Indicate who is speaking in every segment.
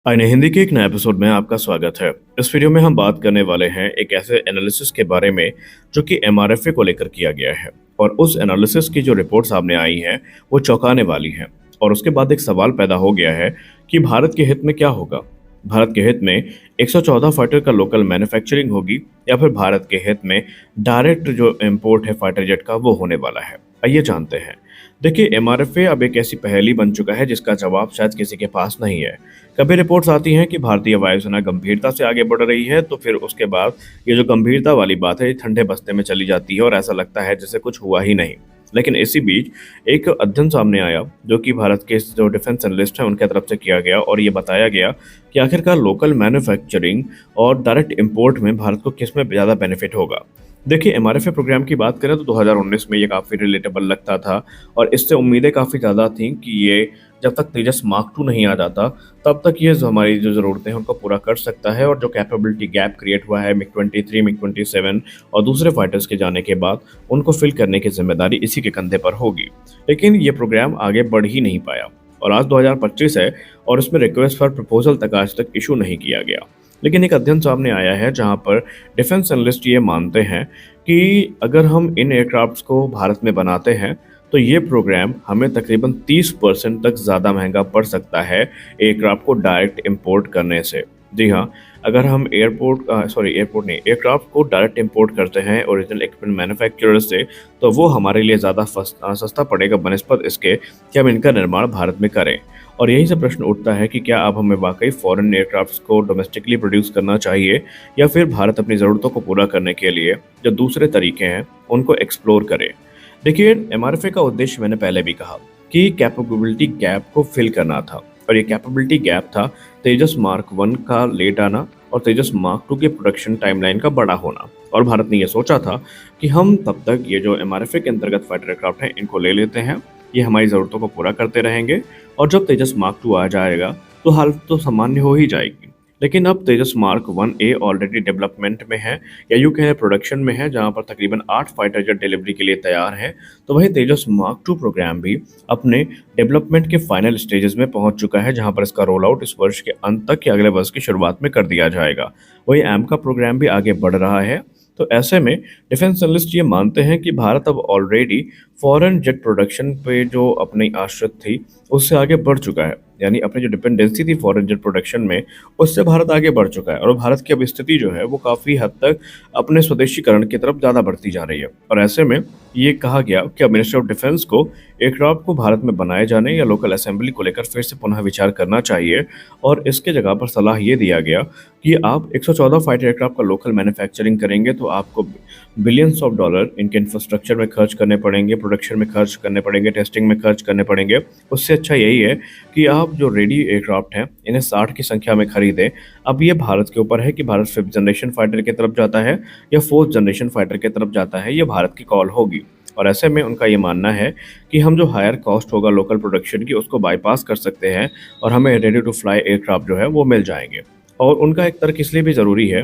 Speaker 1: आईने हिंदी के एक नए एपिसोड में आपका स्वागत है। इस वीडियो में हम बात करने वाले हैं एक ऐसे एनालिसिस के बारे में जो कि एमआरएफए को लेकर किया गया है। और उस एनालिसिस की जो रिपोर्ट सामने आई है वो चौंकाने वाली है। और उसके बाद एक सवाल पैदा हो गया है कि भारत के हित में क्या होगा। भारत के हित में 114 फाइटर का लोकल मैन्युफैक्चरिंग होगी या फिर भारत के हित में डायरेक्ट जो इम्पोर्ट है फाइटर जेट का वो होने वाला है। आइए जानते हैं। देखिए, एमआरएफए अब एक ऐसी पहेली बन चुका है जिसका जवाब शायद किसी के पास नहीं है। कभी रिपोर्ट्स आती हैं कि भारतीय वायुसेना गंभीरता से आगे बढ़ रही है, तो फिर उसके बाद ये जो गंभीरता वाली बात है ये ठंडे बस्ते में चली जाती है और ऐसा लगता है जैसे कुछ हुआ ही नहीं। लेकिन इसी बीच एक अध्ययन सामने आया जो कि भारत के जो डिफेंस एनालिस्ट हैं उनके तरफ से किया गया और ये बताया गया कि आखिरकार लोकल मैन्युफैक्चरिंग और डायरेक्ट इंपोर्ट में भारत को किस में ज़्यादा बेनिफिट होगा। देखिए, एमआरएफए प्रोग्राम की बात करें तो 2019 में ये काफ़ी रिलेटेबल लगता था और इससे उम्मीदें काफ़ी ज़्यादा थीं कि ये जब तक तेजस मार्क टू नहीं आ जाता तब तक ये जो हमारी जो ज़रूरतें हैं उनको पूरा कर सकता है। और जो कैपेबिलिटी गैप क्रिएट हुआ है मिग-23, मिग-27 और दूसरे फाइटर्स के जाने के बाद उनको फिल करने की जिम्मेदारी इसी के कंधे पर होगी। लेकिन ये प्रोग्राम आगे बढ़ ही नहीं पाया और आज 2025 है और इसमें रिक्वेस्ट फॉर प्रपोजल तक आज तक इशू नहीं किया गया। लेकिन एक अध्ययन सामने आया है जहां पर डिफेंस एनालिस्ट ये मानते हैं कि अगर हम इन एयरक्राफ्ट्स को भारत में बनाते हैं तो ये प्रोग्राम हमें तकरीबन 30% तक ज़्यादा महंगा पड़ सकता है एयरक्राफ्ट को डायरेक्ट इंपोर्ट करने से। जी हाँ, अगर हम एयरक्राफ्ट को डायरेक्ट इंपोर्ट करते हैं ओरिजिनल इक्विपमेंट मैन्युफैक्चरर से तो वो हमारे लिए ज़्यादा सस्ता पड़ेगा बनस्पत इसके कि हम इनका निर्माण भारत में करें। और यहीं से प्रश्न उठता है कि क्या अब हमें वाकई फॉरेन एयरक्राफ्ट्स को डोमेस्टिकली प्रोड्यूस करना चाहिए या फिर भारत अपनी ज़रूरतों को पूरा करने के लिए जो दूसरे तरीके हैं उनको एक्सप्लोर करे। देखिए, एमआरएफए का उद्देश्य मैंने पहले भी कहा कि कैपेबिलिटी गैप को फिल करना था और ये कैपेबिलिटी गैप था तेजस मार्क 1 का लेट आना और तेजस मार्क 2 के प्रोडक्शन टाइमलाइन का बड़ा होना। और भारत ने यह सोचा था कि हम तब तक ये जो एमआरएफए के अंतर्गत फाइटर एयरक्राफ्ट हैं इनको ले लेते हैं, ये हमारी ज़रूरतों को पूरा करते रहेंगे और जब तेजस मार्क 2 आ जाएगा तो हालत तो सामान्य हो ही जाएगी। लेकिन अब तेजस मार्क 1A ऑलरेडी डेवलपमेंट में है या यूँ कहें प्रोडक्शन में है जहां पर तकरीबन 8 फाइटर जेट डिलीवरी के लिए तैयार है। तो वही तेजस मार्क 2 प्रोग्राम भी अपने डेवलपमेंट के फाइनल स्टेजेस में पहुंच चुका है जहां पर इसका रोल आउट इस वर्ष के अंत तक या अगले वर्ष की शुरुआत में कर दिया जाएगा। वही एम का प्रोग्राम भी आगे बढ़ रहा है। तो ऐसे में डिफेंस एनालिस्ट ये मानते हैं कि भारत अब ऑलरेडी फॉरेन जेट प्रोडक्शन पे जो अपनी आश्रित थी उससे आगे बढ़ चुका है, यानी अपनी जो डिपेंडेंसी थी फॉरेन जेट प्रोडक्शन में उससे भारत आगे बढ़ चुका है और भारत की अब स्थिति जो है वो काफ़ी हद तक अपने स्वदेशीकरण की तरफ ज़्यादा बढ़ती जा रही है। और ऐसे में ये कहा गया कि अब मिनिस्ट्री ऑफ डिफेंस को एयरक्राफ्ट को भारत में बनाए जाने या लोकल असेंबली को लेकर फिर से पुनः विचार करना चाहिए और इसके जगह पर सलाह ये दिया गया कि आप 114 फाइटर एयरक्राफ्ट का लोकल मैन्युफैक्चरिंग करेंगे तो आपको बिलियंस ऑफ डॉलर इनके इंफ्रास्ट्रक्चर में खर्च करने पड़ेंगे, प्रोडक्शन में खर्च करने पड़ेंगे, टेस्टिंग में खर्च करने पड़ेंगे। उससे अच्छा यही है कि आप जो रेडी एयरक्राफ्ट हैं इन्हें 60 की संख्या में खरीदें। अब ये भारत के ऊपर है कि भारत 5th जनरेशन फाइटर की तरफ जाता है या 4th जनरेशन फाइटर की तरफ जाता है, ये भारत की कॉल होगी। और ऐसे में उनका ये मानना है कि हम जो हायर कॉस्ट होगा लोकल प्रोडक्शन की उसको बाईपास कर सकते हैं और हमें रेडी टू फ्लाई एयरक्राफ्ट जो है वो मिल जाएंगे। और उनका एक तर्क इसलिए भी ज़रूरी है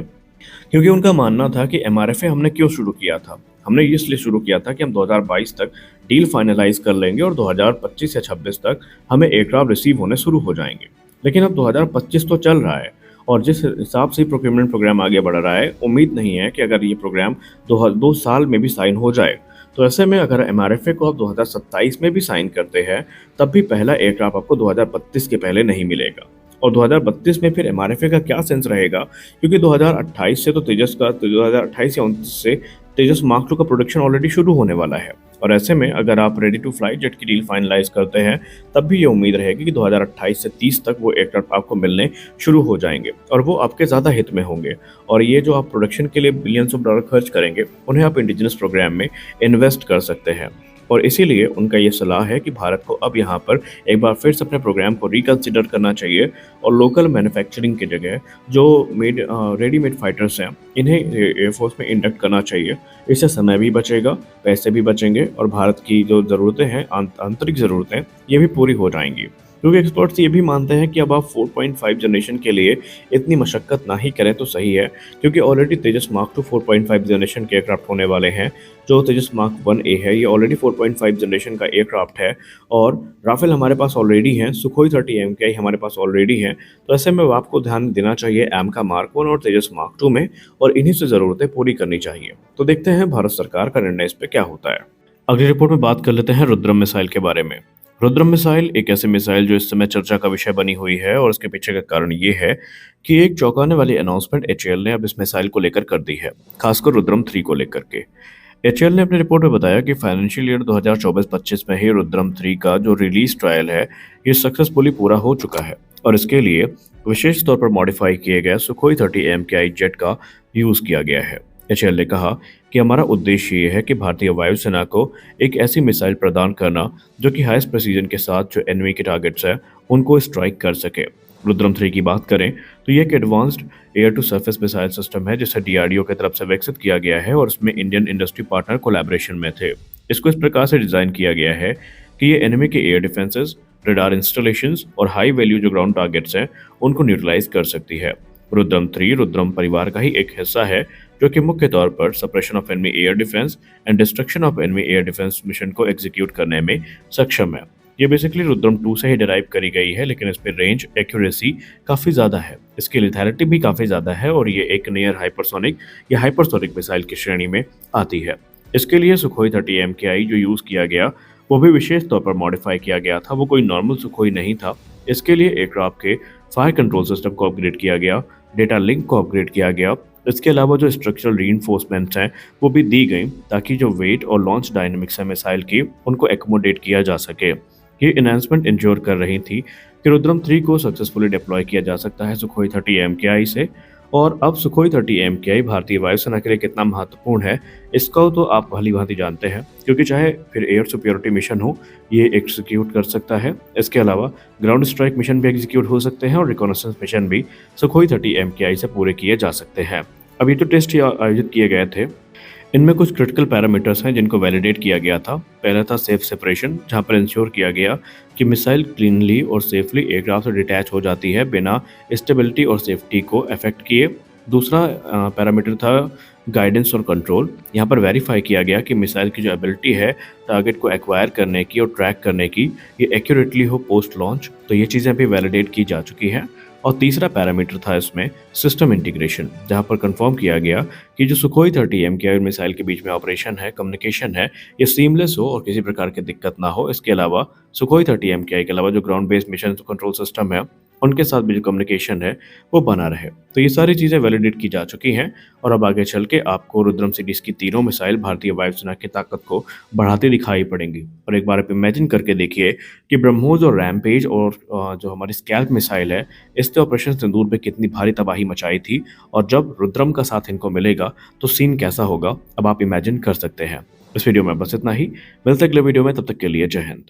Speaker 1: क्योंकि उनका मानना था कि एमआरएफए हमने क्यों शुरू किया था। हमने इसलिए शुरू किया था कि हम 2022 तक डील फाइनलाइज कर लेंगे और 2025 या 26 तक हमें एयरक्राफ्ट रिसीव होने शुरू हो जाएंगे। लेकिन अब 2025 तो चल रहा है और जिस हिसाब से प्रोक्योरमेंट प्रोग्राम आगे बढ़ रहा है उम्मीद नहीं है कि अगर ये प्रोग्राम 2 साल में भी साइन हो जाए। तो ऐसे में अगर एमआरएफए को आप 2027 में भी साइन करते हैं तब भी पहला एयरक्राफ्ट आपको 2032 के पहले नहीं मिलेगा। और 2032 में फिर एमआरएफए का क्या सेंस रहेगा, क्योंकि 2028 से तो 2028 या 29 से तेजस मार्क 2 का प्रोडक्शन ऑलरेडी शुरू होने वाला है। और ऐसे में अगर आप रेडी टू फ्लाई जेट की डील फाइनलाइज करते हैं तब भी ये उम्मीद रहेगी कि 2028 से 30 तक वो एयरक्राफ्ट आपको मिलने शुरू हो जाएंगे और वो आपके ज़्यादा हित में होंगे। और ये जो आप प्रोडक्शन के लिए बिलियंस ऑफ डॉलर खर्च करेंगे उन्हें आप इंडिजिनस प्रोग्राम में इन्वेस्ट कर सकते हैं। और इसीलिए उनका ये सलाह है कि भारत को अब यहाँ पर एक बार फिर से अपने प्रोग्राम को रिकन्सिडर करना चाहिए और लोकल मैन्युफैक्चरिंग की जगह जो रेडीमेड फाइटर्स हैं इन्हें एयरफोर्स में इंडक्ट करना चाहिए। इससे समय भी बचेगा, पैसे भी बचेंगे और भारत की जो ज़रूरतें हैं आंतरिक ज़रूरतें ये भी पूरी हो जाएंगी। क्योंकि एक्सपर्ट्स ये भी मानते हैं कि अब आप 4.5 जनरेशन के लिए इतनी मशक्कत ना ही करें तो सही है, क्योंकि already Tejas mark two 4.5 generation के एयरक्राफ्ट होने वाले हैं। जो तेजस मार्क 1A है ये ऑलरेडी 4.5 जनरेशन का एयरक्राफ्ट है, और राफेल हमारे पास ऑलरेडी हैं, सुखोई 30 MKI हमारे पास ऑलरेडी हैं। तो ऐसे में आपको ध्यान देना चाहिए एमका मार्क 1 और तेजस मार्क 2 में, और इन्हीं से ज़रूरतें पूरी करनी चाहिए। तो देखते हैं भारत सरकार का निर्णय इस पर क्या होता है। अगली रिपोर्ट में बात कर लेते हैं रुद्रम मिसाइल के बारे में। रुद्रम मिसाइल एक ऐसी मिसाइल जो इस समय चर्चा का विषय बनी हुई है, और इसके पीछे का कारण ये है कि एक चौंकाने वाली अनाउंसमेंट एचएएल ने अब इस मिसाइल को लेकर कर दी है, खासकर रुद्रम 3 को लेकर के। एचएएल ने अपनी रिपोर्ट में बताया कि फाइनेंशियल ईयर 2024-25 में ही रुद्रम 3 का जो रिलीज ट्रायल है ये सक्सेसफुली पूरा हो चुका है, और इसके लिए विशेष तौर पर मॉडिफाई किए गए सुखोई 30 MKI जेट का यूज किया गया है। एचएएल ने कहा कि हमारा उद्देश्य ये है कि भारतीय वायुसेना को एक ऐसी मिसाइल प्रदान करना जो कि हाईएस्ट प्रेसिजन के साथ जो एनिमी के टारगेट्स है उनको स्ट्राइक कर सके। रुद्रम 3 की बात करें तो ये एक advanced air to surface missile system है जिसे डीआरडीओ की तरफ से विकसित किया गया है, और इसमें इंडियन इंडस्ट्री पार्टनर कोलैबोरेशन में थे। इसको इस प्रकार से डिजाइन किया गया है कि ये एनिमी के एयर डिफेंसेस, रडार इंस्टॉलेशंस और हाई वैल्यू जो ग्राउंड टारगेट्स हैं उनको न्यूट्रलाइज कर सकती है। रुद्रम 3 रुद्रम परिवार का ही एक हिस्सा है, जो कि मुख्य तौर पर suppression of enemy air defence and destruction of enemy air defence mission को एग्जीक्यूट करने में सक्षम है। ये बेसिकली रुद्रम 2 से ही डिराइव करी गई है, लेकिन इस पर रेंज एक्यूरेसी काफ़ी ज़्यादा है, इसकी लिथैलिटी भी काफ़ी ज़्यादा है, और ये एक नियर हाइपरसोनिक या हाइपरसोनिक मिसाइल की श्रेणी में आती है। इसके लिए सुखोई 30 MKI जो यूज़ किया गया वो भी विशेष तौर पर मॉडिफाई किया गया था, वो कोई नॉर्मल सुखोई नहीं था। इसके लिए एयरक्राफ्ट के फायर कंट्रोल सिस्टम को अपग्रेड किया गया, डेटा लिंक को अपग्रेड किया गया। इसके अलावा जो स्ट्रक्चरल रीइंफोर्समेंट्स हैं वो भी दी गई, ताकि जो वेट और लॉन्च डायनेमिक्स है मिसाइल की उनको एकोमोडेट किया जा सके। ये इन्हांसमेंट इंश्योर कर रही थी कि रुद्रम 3 को सक्सेसफुली डिप्लॉय किया जा सकता है सुखोई 30 MKI से। और अब सुखोई 30 MKI भारतीय वायुसेना के लिए कितना महत्वपूर्ण है इसका तो आप भली भांति जानते हैं, क्योंकि चाहे फिर एयर सुपीरियरिटी मिशन हो ये एग्जीक्यूट कर सकता है। इसके अलावा ग्राउंड स्ट्राइक मिशन भी एग्जीक्यूट हो सकते हैं, और रिकॉनेसेंस मिशन भी सुखोई 30 MKI से पूरे किए जा सकते हैं। अभी तो टेस्ट आयोजित किए गए थे, इनमें कुछ क्रिटिकल पैरामीटर्स हैं जिनको वैलिडेट किया गया था। पहला था सेफ सेपरेशन, जहां पर इंश्योर किया गया कि मिसाइल क्लीनली और सेफली एयरक्राफ्ट से डिटैच हो जाती है बिना स्टेबिलिटी और सेफ्टी को अफेक्ट किए। दूसरा पैरामीटर था गाइडेंस और कंट्रोल। यहाँ पर वेरीफाई किया गया कि मिसाइल की जो एबिलिटी है टारगेट को एक्वायर करने की और ट्रैक करने की ये एक्यूरेटली हो पोस्ट लॉन्च, तो ये चीज़ें भी वैलिडेट की जा चुकी हैं। और तीसरा पैरामीटर था इसमें सिस्टम इंटीग्रेशन, जहां पर कंफर्म किया गया कि जो सुखोई 30 MKI और मिसाइल के बीच में ऑपरेशन है, कम्युनिकेशन है, ये सीमलेस हो और किसी प्रकार की दिक्कत ना हो। इसके अलावा सुखोई 30 MKI के अलावा जो ground based mission control system है उनके साथ भी जो कम्युनिकेशन है वो बना रहे। तो ये सारी चीज़ें वैलिडेट की जा चुकी हैं, और अब आगे चल के आपको रुद्रम सीरीज की तीनों मिसाइल भारतीय वायुसेना की ताकत को बढ़ाती दिखाई पड़ेंगी। और एक बार आप इमेजिन करके देखिए कि ब्रह्मोस और रैमपेज और जो हमारी स्कैल्प मिसाइल है इसने ऑपरेशन सिंदूर पे कितनी भारी तबाही मचाई थी, और जब रुद्रम का साथ इनको मिलेगा तो सीन कैसा होगा अब आप इमेजिन कर सकते हैं। इस वीडियो में बस इतना ही, मिलते अगले वीडियो में, तब तक के लिए जय हिंद।